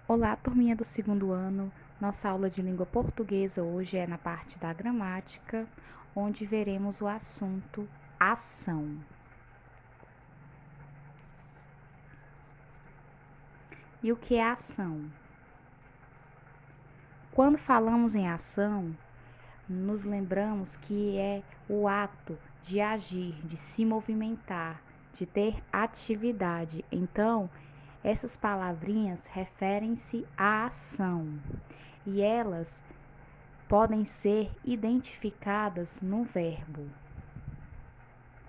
Olá, turminha do segundo ano. Nossa aula de língua portuguesa hoje é na parte da gramática, onde veremos o assunto ação. E o que é ação? Quando falamos em ação, nos lembramos que é o ato de agir, de se movimentar, de ter atividade. Então, essas palavrinhas referem-se à ação e elas podem ser identificadas no verbo,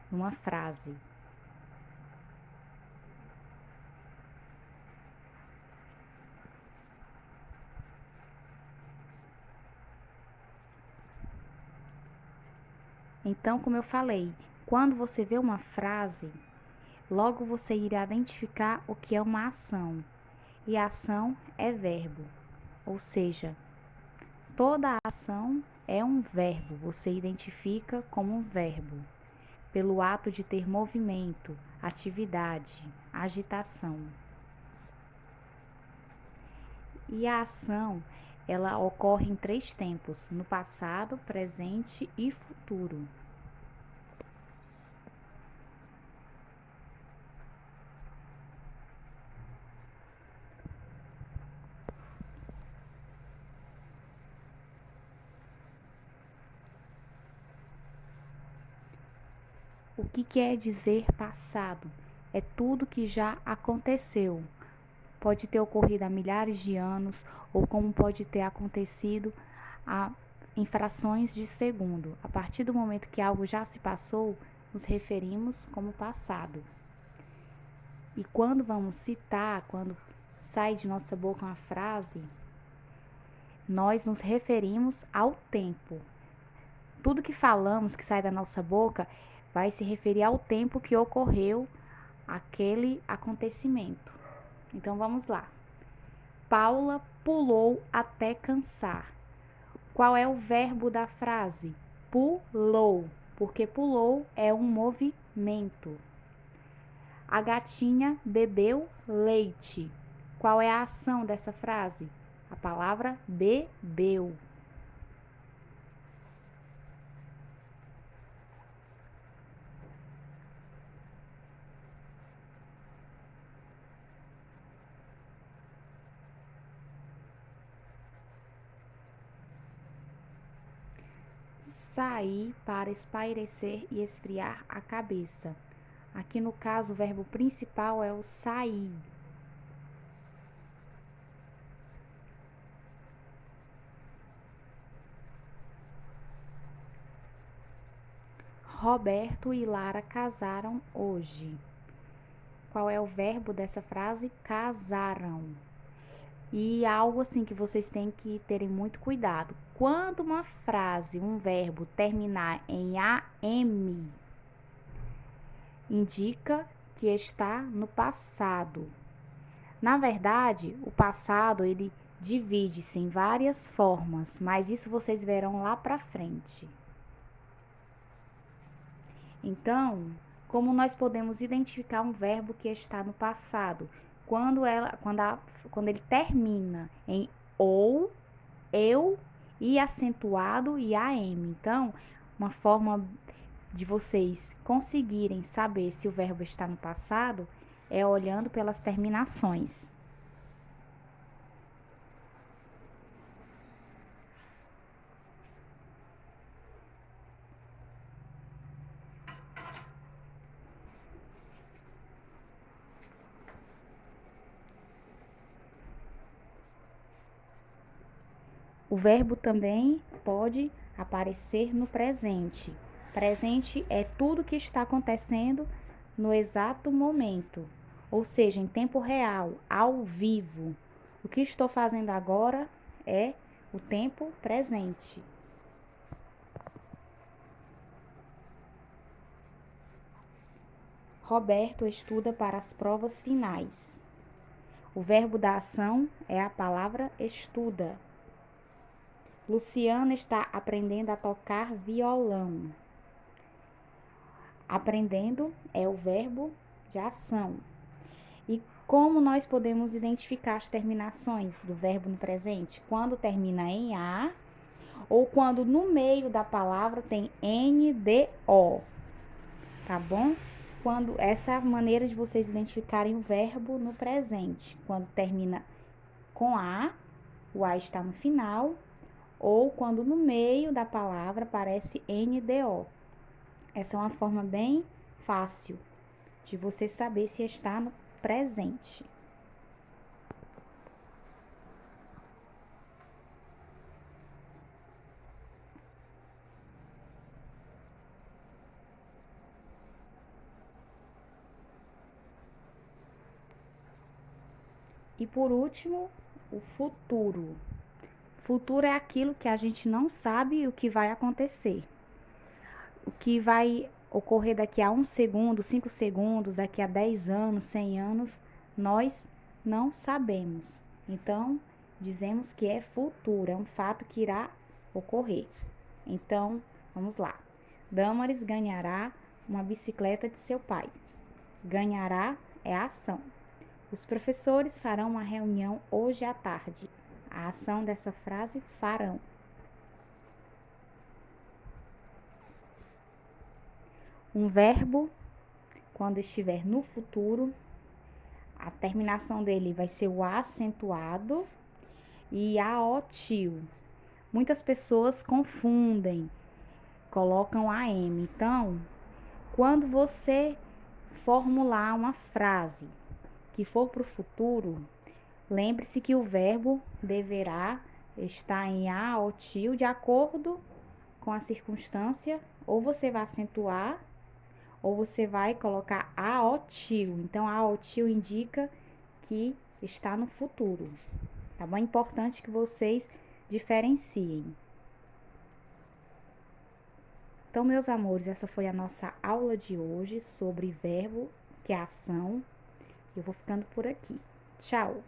numa frase. Então, como eu falei, quando você vê uma frase, logo você irá identificar o que é uma ação. E ação é verbo, ou seja, toda ação é um verbo, você identifica como um verbo, pelo ato de ter movimento, atividade, agitação. E a ação, ela ocorre em 3 tempos: no passado, presente e futuro. O que quer dizer passado? É tudo que já aconteceu. Pode ter ocorrido há milhares de anos ou como pode ter acontecido em frações de segundo. A partir do momento que algo já se passou, nos referimos como passado. E quando vamos citar, quando sai de nossa boca uma frase, nós nos referimos ao tempo. Tudo que falamos, que sai da nossa boca, vai se referir ao tempo que ocorreu aquele acontecimento. Então vamos lá. Paula pulou até cansar. Qual é o verbo da frase? Pulou, porque pulou é um movimento. A gatinha bebeu leite. Qual é a ação dessa frase? A palavra bebeu. Sair para espairecer e esfriar a cabeça. Aqui no caso, o verbo principal é o sair. Roberto e Lara casaram hoje. Qual é o verbo dessa frase? Casaram. E algo assim que vocês têm que terem muito cuidado. Quando uma frase, um verbo terminar em AM, indica que está no passado. Na verdade, o passado ele divide-se em várias formas, mas isso vocês verão lá para frente. Então, como nós podemos identificar um verbo que está no passado? Quando ele termina em ou, eu e acentuado e am. Então, uma forma de vocês conseguirem saber se o verbo está no passado é olhando pelas terminações. O verbo também pode aparecer no presente. Presente é tudo que está acontecendo no exato momento, ou seja, em tempo real, ao vivo. O que estou fazendo agora é o tempo presente. Roberto estuda para as provas finais. O verbo da ação é a palavra estuda. Luciana está aprendendo a tocar violão. Aprendendo é o verbo de ação. E Como nós podemos identificar as terminações do verbo no presente? Quando termina em A ou quando no meio da palavra tem NDO, tá bom? Essa é a maneira de vocês identificarem o verbo no presente. Quando termina com A, o A está no final, ou quando no meio da palavra aparece NDO. Essa é uma forma bem fácil de você saber se está no presente. E por último, o futuro. Futuro é aquilo que a gente não sabe o que vai acontecer. O que vai ocorrer daqui a 1 segundo, 5 segundos, daqui a 10 anos, 100 anos, nós não sabemos. Então, dizemos que é futuro, é um fato que irá ocorrer. Então, vamos lá. Damaris ganhará uma bicicleta de seu pai. Ganhará é a ação. Os professores farão uma reunião hoje à tarde. A ação dessa frase, farão. Um verbo, quando estiver no futuro, a terminação dele vai ser o acentuado e aotil. Muitas pessoas confundem, colocam AM. Então, quando você formular uma frase que for para o futuro, lembre-se que o verbo deverá estar em aotil de acordo com a circunstância, ou você vai acentuar ou você vai colocar aotil. Então, aotil indica que está no futuro, tá bom? É importante que vocês diferenciem. Então, meus amores, essa foi a nossa aula de hoje sobre verbo, que é ação. Eu vou ficando por aqui. Tchau!